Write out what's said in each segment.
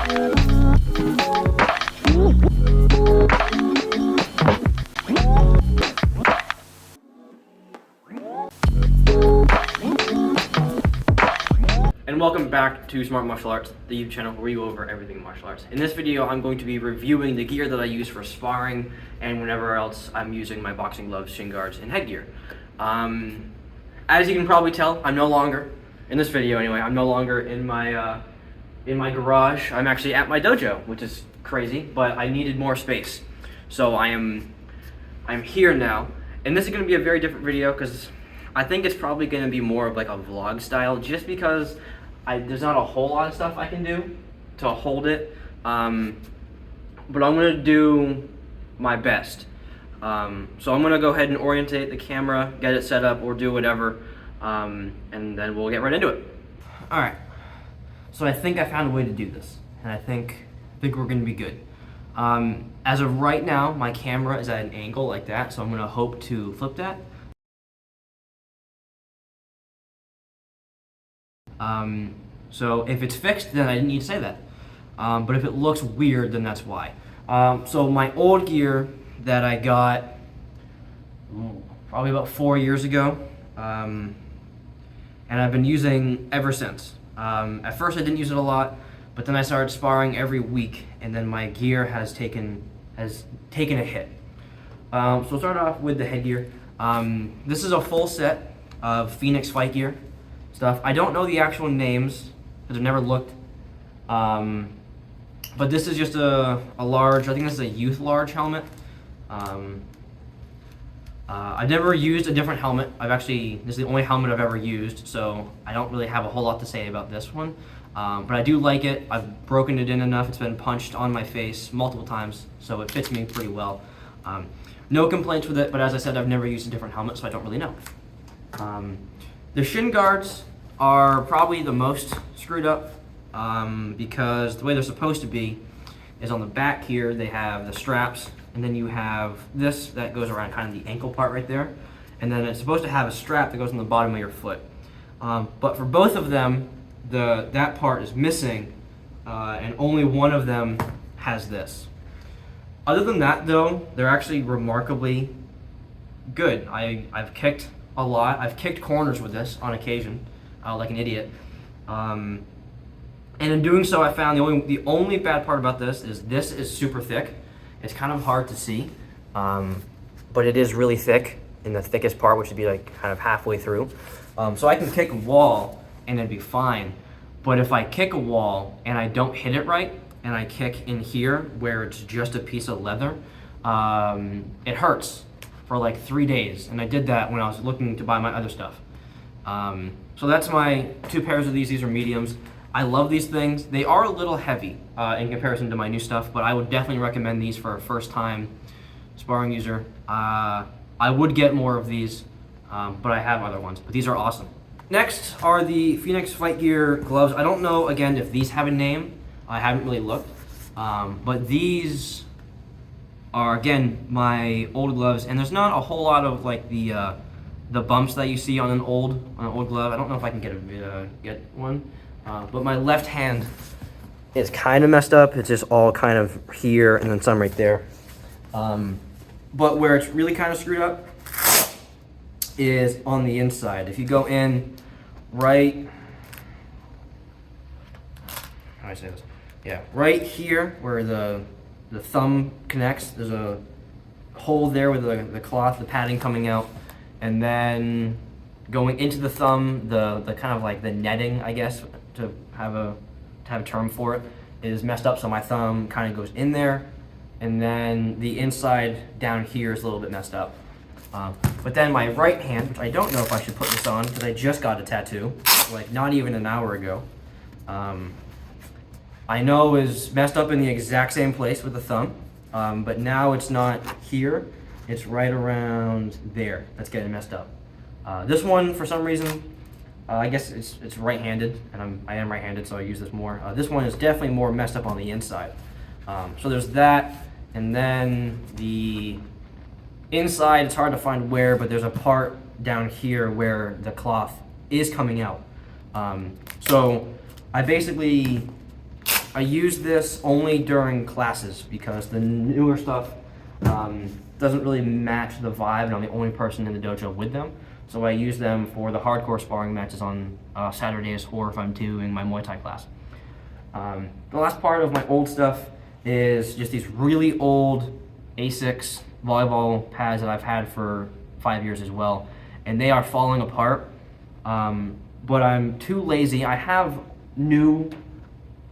And welcome back to Smart Martial Arts, the YouTube channel where we go over everything martial arts. In this video, I'm going to be reviewing the gear that I use for sparring and whenever else I'm using my boxing gloves, shin guards, and headgear. As you can probably tell, I'm no longer, in this video anyway, I'm no longer in my garage. I'm actually at my dojo, which is crazy, but I needed more space. So I'm here now, and this is going to be a very different video because I think it's probably going to be more of like a vlog style, just because there's not a whole lot of stuff I can do to hold it, but I'm going to do my best. So I'm going to go ahead and orientate the camera, get it set up, or do whatever, and then we'll get right into it. Alright, so I think I found a way to do this, and I think we're going to be good. As of right now, my camera is at an angle like that, so I'm going to hope to flip that. So if it's fixed, then I didn't need to say that. But if it looks weird, then that's why. So my old gear that I got probably about 4 years ago, and I've been using ever since. At first I didn't use it a lot, but then I started sparring every week, and then my gear has taken a hit. So we'll start off with the headgear. This is a full set of Phoenix fight gear stuff. I don't know the actual names because I've never looked, but this is just a large, I think this is a youth large helmet. I've never used a different helmet. This is the only helmet I've ever used, so I don't really have a whole lot to say about this one, but I do like it. I've broken it in enough. It's been punched on my face multiple times, so it fits me pretty well. No complaints with it, but as I said, I've never used a different helmet, so I don't really know. The shin guards are probably the most screwed up, because the way they're supposed to be is on the back here they have the straps, and then you have this that goes around kind of the ankle part right there, and then it's supposed to have a strap that goes on the bottom of your foot. But for both of them, that part is missing, and only one of them has this. Other than that though, they're actually remarkably good. I've kicked a lot. I've kicked corners with this on occasion, like an idiot. And in doing so, I found the only bad part about this is super thick. It's kind of hard to see, but it is really thick in the thickest part, which would be like kind of halfway through. So I can kick a wall and it'd be fine. But if I kick a wall and I don't hit it right, and I kick in here where it's just a piece of leather, it hurts for like 3 days, and I did that when I was looking to buy my other stuff. So that's my 2 pairs of these. These are mediums. I love these things. They are a little heavy in comparison to my new stuff, but I would definitely recommend these for a first-time sparring user. I would get more of these, but I have other ones, but these are awesome. Next are the Phoenix Fight Gear gloves. I don't know, again, if these have a name. I haven't really looked, but these are, again, my old gloves, and there's not a whole lot of like the bumps that you see on an old glove. I don't know if I can get one, but my left hand is kind of messed up. It's just all kind of here and then some right there. But where it's really kind of screwed up is on the inside. If you go in right, how do I say this? Yeah, right here where the thumb connects, there's a hole there with the cloth, the padding coming out, and then going into the thumb, the kind of like the netting, I guess, to have a term for it, is messed up. So my thumb kind of goes in there, and then the inside down here is a little bit messed up. But then my right hand, which I don't know if I should put this on because I just got a tattoo, like not even an hour ago. I know is messed up in the exact same place with the thumb, but now it's not here, it's right around there that's getting messed up. This one, for some reason, I guess it's right-handed, and I am right-handed, so I use this more. This one is definitely more messed up on the inside. So there's that, and then the inside, it's hard to find where, but there's a part down here where the cloth is coming out. So I basically I use this only during classes because the newer stuff doesn't really match the vibe, and I'm the only person in the dojo with them. So I use them for the hardcore sparring matches on Saturdays, or if I'm doing my Muay Thai class. The last part of my old stuff is just these really old Asics volleyball pads that I've had for 5 years as well, and they are falling apart. But I'm too lazy. I have new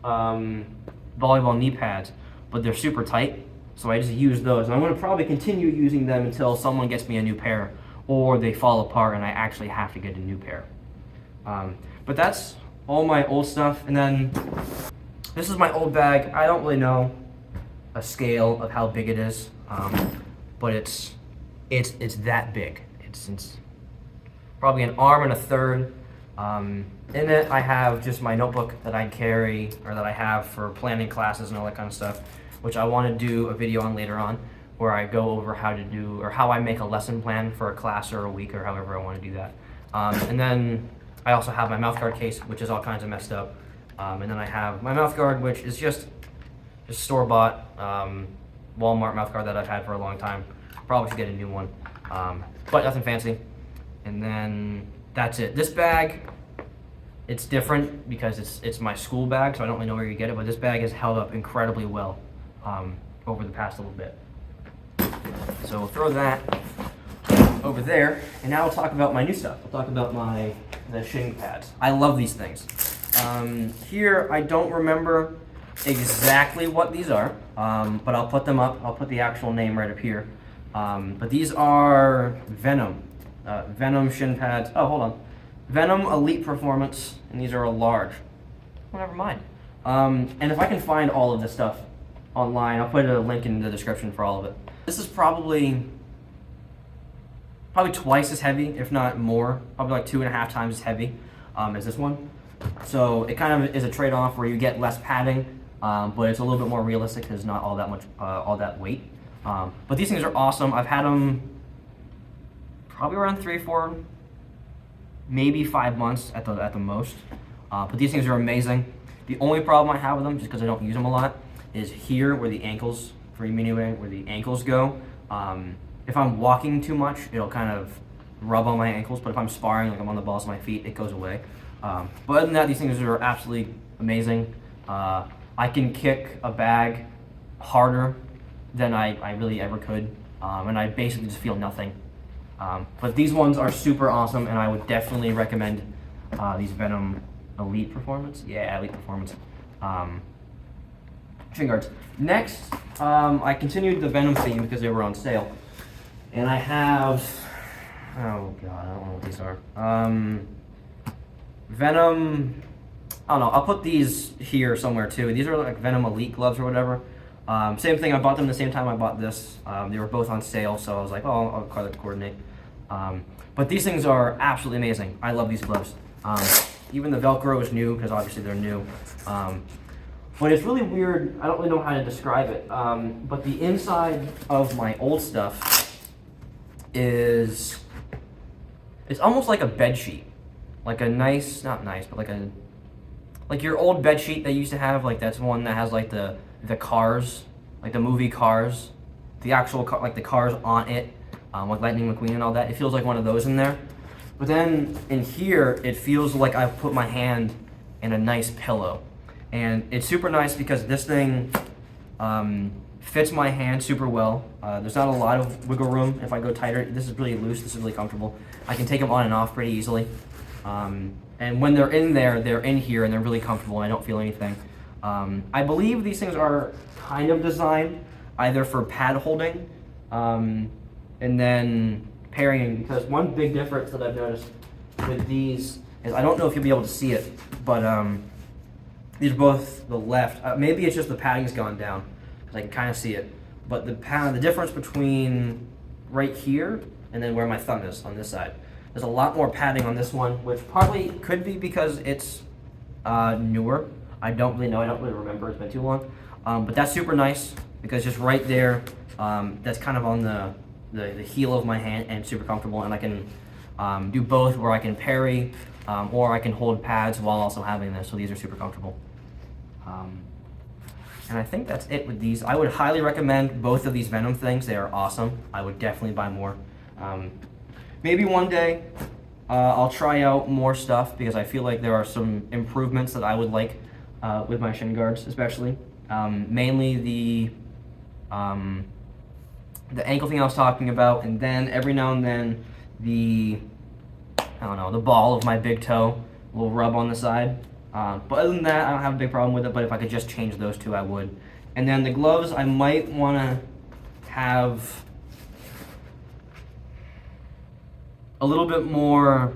volleyball knee pads, but they're super tight, so I just use those. And I'm going to probably continue using them until someone gets me a new pair, or they fall apart and I actually have to get a new pair. But that's all my old stuff. And then this is my old bag. I don't really know a scale of how big it is, but it's that big. It's probably an arm and a third. In it, I have just my notebook that I carry, or that I have for planning classes and all that kind of stuff, which I want to do a video on later on, where I go over how to do, or how I make a lesson plan for a class or a week, or however I want to do that. And then I also have my mouth guard case, which is all kinds of messed up. And then I have my mouth guard, which is just store-bought Walmart mouth guard that I've had for a long time. Probably should get a new one, but nothing fancy. And then that's it. This bag, it's different because it's my school bag, so I don't really know where you get it, but this bag has held up incredibly well over the past little bit. So we'll throw that over there, and now I'll talk about my new stuff. I'll talk about the shin pads. I love these things. Here, I don't remember exactly what these are, but I'll put them up. I'll put the actual name right up here. But these are Venom. Venom shin pads. Oh, hold on. Venom Elite Performance, and these are a large. Well, never mind. And if I can find all of this stuff online, I'll put a link in the description for all of it. This is probably twice as heavy, if not more. Probably like 2.5 times as heavy as this one. So it kind of is a trade-off where you get less padding, but it's a little bit more realistic because it's not all that much, all that weight. But these things are awesome. I've had them probably around 3, 4, maybe 5 months at the most. But these things are amazing. The only problem I have with them, just because I don't use them a lot, is here where the ankles, for me anyway, where the ankles go. If I'm walking too much, it'll kind of rub on my ankles, but if I'm sparring, like I'm on the balls of my feet, it goes away. But other than that, these things are absolutely amazing. I can kick a bag harder than I really ever could, and I basically just feel nothing. But these ones are super awesome, and I would definitely recommend these Venom Elite Performance. Yeah, Elite Performance. Shin guards. Next, I continued the Venom theme because they were on sale. And I have, oh god, I don't know what these are. Venom, I don't know, I'll put these here somewhere too. These are like Venom Elite gloves or whatever. Same thing, I bought them the same time I bought this. They were both on sale, so I was like, oh, I'll color coordinate. But these things are absolutely amazing. I love these gloves. Even the Velcro is new, because obviously they're new. But it's really weird, I don't really know how to describe it, but the inside of my old stuff it's almost like a bed sheet. Like a nice, not nice, but like your old bed sheet that you used to have, like that's one that has like the cars, like the movie Cars, the actual car, like the cars on it, like Lightning McQueen and all that. It feels like one of those in there. But then in here, it feels like I've put my hand in a nice pillow. And it's super nice because this thing fits my hand super well. There's not a lot of wiggle room if I go tighter. This is really loose, this is really comfortable. I can take them on and off pretty easily. And when they're in there, they're in here and they're really comfortable and I don't feel anything. I believe these things are kind of designed either for pad holding and then parrying, because one big difference that I've noticed with these is, I don't know if you'll be able to see it, but these are both the left. Maybe it's just the padding's gone down, because I can kind of see it. But the difference between right here and then where my thumb is on this side, there's a lot more padding on this one, which partly could be because it's newer. I don't really know. I don't really remember. It's been too long. But that's super nice because just right there, that's kind of on the heel of my hand and super comfortable. And I can do both, where I can parry or I can hold pads while also having this. So these are super comfortable. And I think that's it with these. I would highly recommend both of these Venom things. They are awesome. I would definitely buy more. Maybe one day I'll try out more stuff because I feel like there are some improvements that I would like with my shin guards, especially. Mainly the ankle thing I was talking about, and then every now and then the ball of my big toe will rub on the side. But other than that, I don't have a big problem with it, but if I could just change those two, I would. And then the gloves, I might want to have a little bit more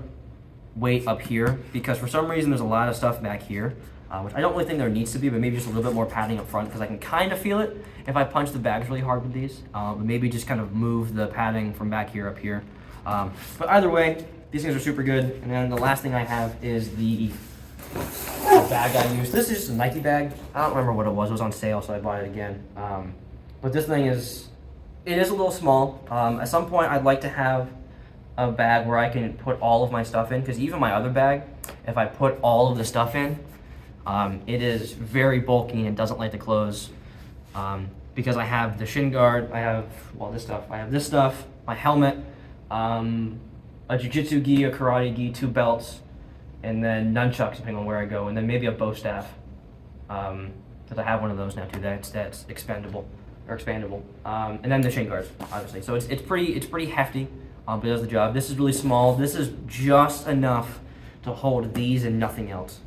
weight up here, because for some reason there's a lot of stuff back here, which I don't really think there needs to be, but maybe just a little bit more padding up front, because I can kind of feel it if I punch the bags really hard with these. But maybe just kind of move the padding from back here up here. But either way, these things are super good. And then the last thing I have is the bag I use. This is just a Nike bag. I don't remember what it was. It was on sale, so I bought it again. But this thing is a little small. At some point, I'd like to have a bag where I can put all of my stuff in, because even my other bag, if I put all of the stuff in, it is very bulky and doesn't like to close. Because I have the shin guard, I have this stuff, my helmet, a jiu-jitsu gi, a karate gi, 2 belts, and then nunchucks depending on where I go, and then maybe a bow staff, because I have one of those now too. That's expendable or expandable, and then the shin guards, obviously. So it's pretty hefty, but it does the job. This is really small. This is just enough to hold these and nothing else.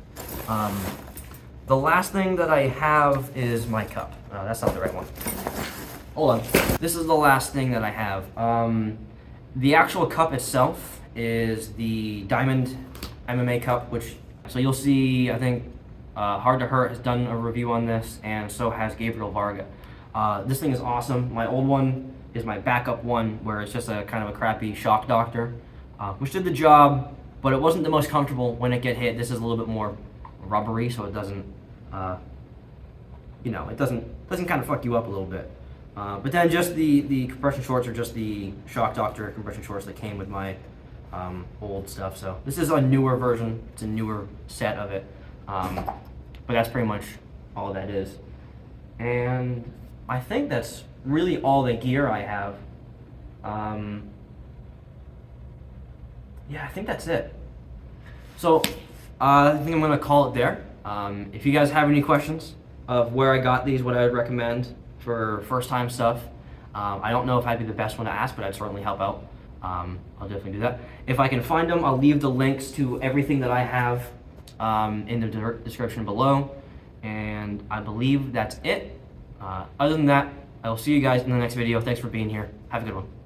The last thing that I have is my cup. That's not the right one. Hold on. This is the last thing that I have. The actual cup itself is the Diamond MMA cup, so you'll see, I think, Hard to Hurt has done a review on this, and so has Gabriel Varga. This thing is awesome. My old one is my backup one, where it's just a kind of a crappy shock doctor, which did the job, but it wasn't the most comfortable when it get hit. This is a little bit more rubbery, so it doesn't, it doesn't kind of fuck you up a little bit. But then just the compression shorts are just the shock doctor compression shorts that came with my old stuff. So this is a newer version. It's a newer set of it. But that's pretty much all that is. And I think that's really all the gear I have. Yeah, I think that's it. So I think I'm gonna call it there. If you guys have any questions of where I got these, what I would recommend for first time stuff, I don't know if I'd be the best one to ask, but I'd certainly help out. I'll definitely do that. If I can find them, I'll leave the links to everything that I have in the description below. And I believe that's it. Other than that, I will see you guys in the next video. Thanks for being here. Have a good one.